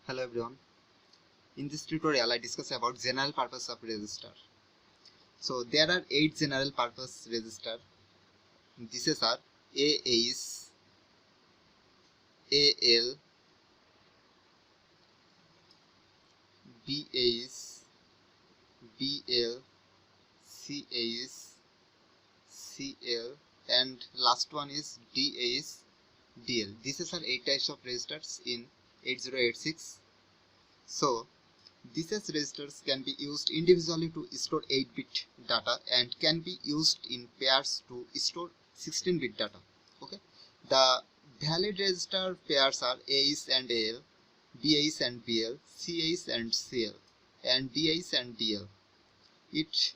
Hello everyone. In this tutorial I discuss about general purpose of register. So there are 8 general purpose register. These are AH, AL, BH, BL, CH, CL and last one is DH, DL. These are 8 types of registers in 8086. So these registers can be used individually to store 8-bit data and can be used in pairs to store 16-bit data. Okay, the valid register pairs are AH and AL, BH and BL, CH and CL, and DH and DL. It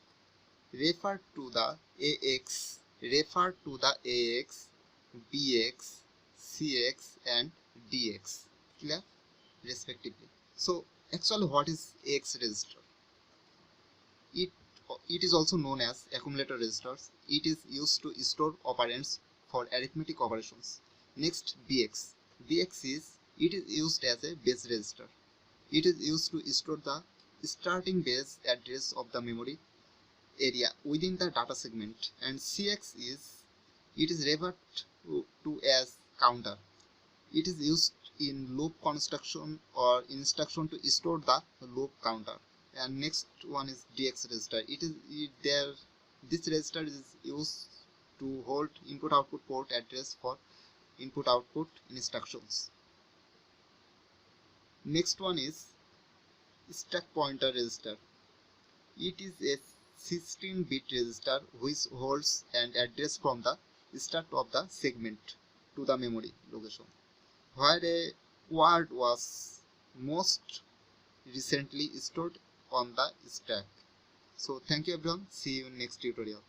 refer to the AX, BX, CX, and DX. Clear? Respectively. So actually what is AX register? It is also known as accumulator registers. It is used to store operands for arithmetic operations. Next, BX. It is used as a base register. It is used to store the starting base address of the memory area within the data segment. And CX it is referred to as counter. It is used in loop construction or instruction to store the loop counter. And next one is DX register. This register is used to hold input output port address for input output instructions. Next one is stack pointer register. It is a 16-bit register which holds an address from the start of the segment to the memory location where a word was most recently stored on the stack. So thank you everyone. See you in next tutorial.